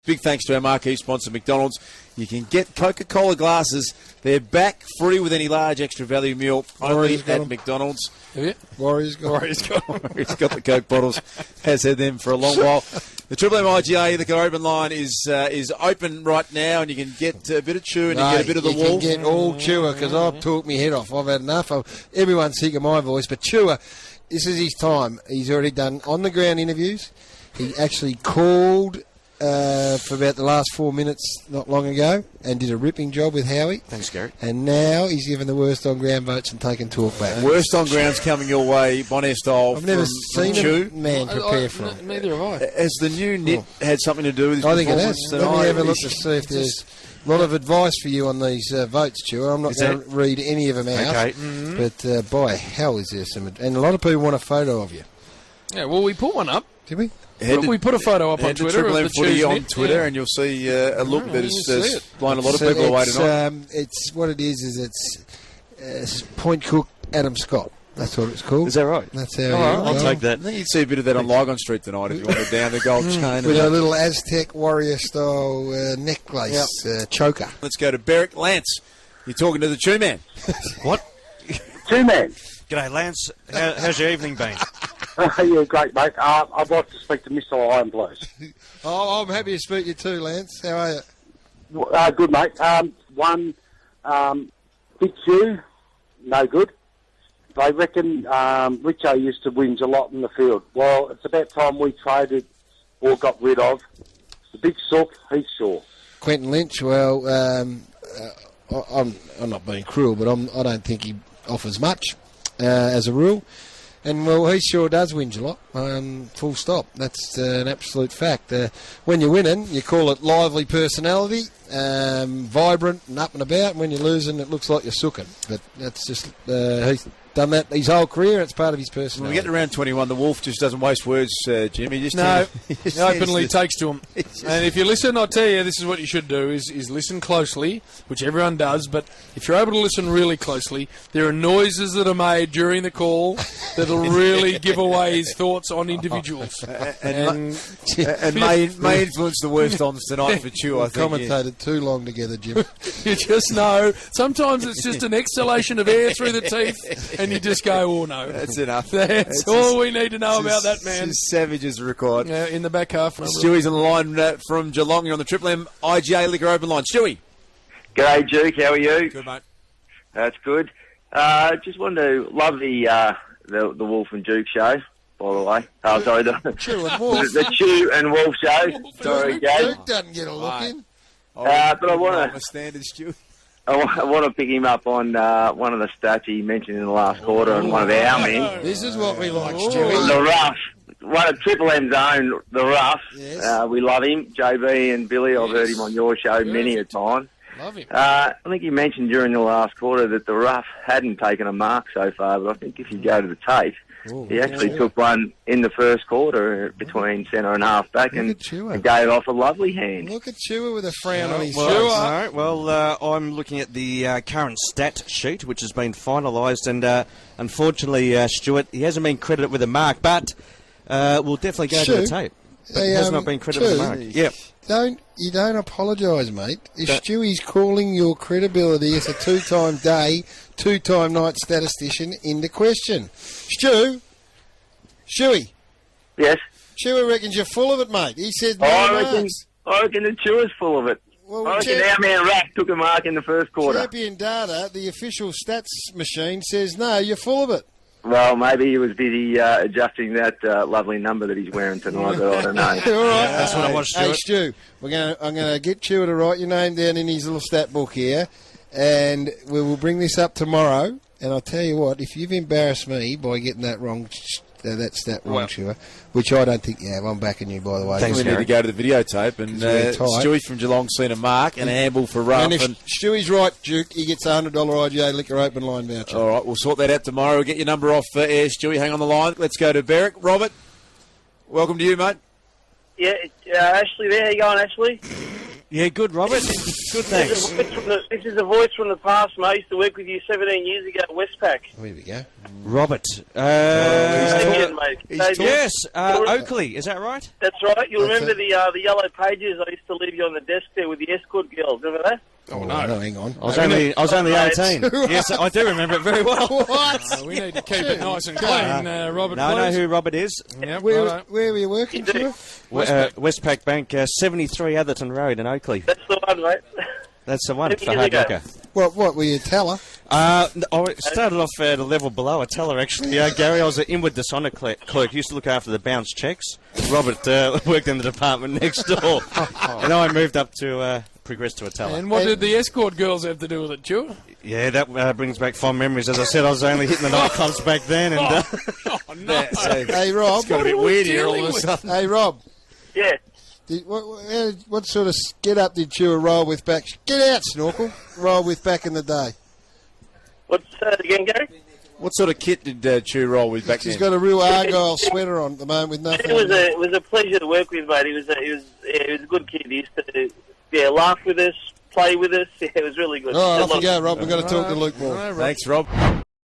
Big thanks to our marquee sponsor, McDonald's. You can get Coca Cola glasses. They're back free with any large extra value meal only at McDonald's. Have you? Warriors got the Coke bottles. Has had them for a long while. The Triple M IGA, the open line is open right now, and you can get a bit of Chua and you get a bit of the Wolf. You can get all Chua, because I've talked my head off. I've had enough. Everyone's sick of my voice, but Chua, this is his time. He's already done on-the-ground interviews. He actually called for about the last 4 minutes not long ago and did a ripping job with Howie. Thanks, Garry. And now he's given the worst on-ground votes and taken talk back. Worst on-ground's coming your way, Bonaire style. I've never seen Chu. a man prepare for him. Neither have I. Has the new knit had something to do with his I think it has. performance tonight? Let me have a look to see if there's a lot of advice for you on these votes, Chua. I'm not going to read any of them out. Okay. But by hell is there some... And a lot of people want a photo of you. Yeah, well, we put one up. Did we? We put a photo up on Head to Twitter. Triple M of the Footy on Tuesday. Twitter, and you'll see a look that has blown a lot of So people away tonight. It's what it is it's Point Cook Adam Scott. That's what it's called. Is that right? That's how I'll take that. I think you'd see a bit of that on Lygon Street tonight if you wanted down the gold chain. With a little Aztec warrior-style necklace choker. Let's go to Berwick. Lance, you're talking to the Chu Man. What? Chu Man. G'day, Lance. How's your evening been? Yeah, great, mate. I'd like to speak to Mr. Iron, please. Oh, I'm happy to speak to you too, Lance. How are you? Good, mate. One, Big Chu, no good. They reckon Richo used to whinge a lot in the field. Well, it's about time we traded or got rid of the big sook, Heath Shaw. Quinten Lynch, well, I'm not being cruel, but I don't think he offers much as a rule. And, well, he sure does whinge a lot, full stop. That's an absolute fact. When you're winning, you call it lively personality, vibrant and up and about. And when you're losing, it looks like you're sooking. But that's just, he's done that his whole career, and it's part of his personality. When we get to round 21, the Wolf just doesn't waste words, Jim. He just he openly takes to him. And if you listen, I'll tell you, this is what you should do, is listen closely, which everyone does, but if you're able to listen really closely, there are noises that are made during the call that'll really give away his thoughts on individuals. and may influence the worst ons tonight for Chu, I think. Commentated too long together, Jim. You just know, sometimes it's just an exhalation of air through the teeth, and you just go, oh no. That's enough. That's all we need to know about that man. Savage as required. In the back half. Stewie's on the line from Geelong. You're on the Triple M IGA Liquor Open line. Stewie. G'day, Duke. How are you? Good, mate. That's good. Just wanted to love the Wolf and Duke show, by the way. Oh, sorry, the Chu and Wolf. the Chu and Wolf show. Sorry, Gabe. Duke doesn't get a look in. But I want to standard, Stewie. I want to pick him up on one of the stats he mentioned in the last quarter on one of our men. This is what we like, Stewie. The Rough. One of Triple M's own, The Rough. Yes. We love him. JB and Billy, I've heard him on your show many a time. Love him. I think you mentioned during the last quarter that the Rough hadn't taken a mark so far, but I think if you go to the tape, he actually took one in the first quarter between centre and half back and gave off a lovely hand. Look at Chua with a frown on his face. I'm looking at the current stat sheet, which has been finalised, and unfortunately, Stuart, he hasn't been credited with a mark, but we'll definitely go to the tape. But he has not been credited with a mark. Yep. You don't apologise, mate. If Stewie's calling your credibility as a two-time day, two-time night statistician into question. Stewie. Yes? Chua reckons you're full of it, mate. He said I reckon the Chewer's full of it. Well, I reckon our man Rack took a mark in the first quarter. Champion Data, the official stats machine, says no, you're full of it. Well, maybe he was busy adjusting that lovely number that he's wearing tonight, but I don't know. All right. That's what I want, Stuart. Hey, Stu, I'm going to get Chua to write your name down in his little stat book here, and we will bring this up tomorrow. And I'll tell you what, if you've embarrassed me by getting that wrong, that stat wrong, Chua, which I don't think you have. I'm backing you, by the way. Thanks, we need to go to the videotape. And Stewie from Geelong seen a mark and a handball for Rough. And if Stewie's right, Duke, he gets a $100 IGA Liquor Open line voucher. All right, we'll sort that out tomorrow. We'll get your number off air, Stewie. Hang on the line. Let's go to Berwick. Robert, welcome to you, mate. Yeah, Ashley there. How you going, Ashley? Yeah, good, Robert. Good, thanks. This is a voice from the past, mate. I used to work with you 17 years ago at Westpac. Here we go. Robert. Yes, Oakley, is that right? That's right. You'll remember the yellow pages I used to leave you on the desk there with the escort girls. Remember that? Oh, no, hang on. I was only 18. Yes, I do remember it very well. What? We need to keep it nice and clean, Robert. No, I know who Robert is. Yep, Where were you working, Chua? Westpac Bank, 73 Atherton Road in Oakley. That's the one, mate. That's the one for hard liquor. What were you, a teller? I started off at a level below a teller, actually. Gary, I was an inward dishonor clerk. Used to look after the bounce checks. Robert worked in the department next door. And I moved up to progress to a teller. And what did the escort girls have to do with it, Chua? Yeah, that brings back fond memories. As I said, I was only hitting the nightclubs back then. And No. Hey, Rob. It's got a bit weird here all of a sudden. Hey, Rob. Yeah. What sort of get-up did Chua roll with back? Get out, Snorkel. Roll with back in the day. What's that again, Gary? What sort of kit did Chu roll with back then? He's got a real Argyle sweater on at the moment with nothing. It was a pleasure to work with, mate. He was a good kid. He used to laugh with us, play with us. Yeah, it was really good. All right, off you go, Rob. We've got to talk to Luke more. Thanks, Rob.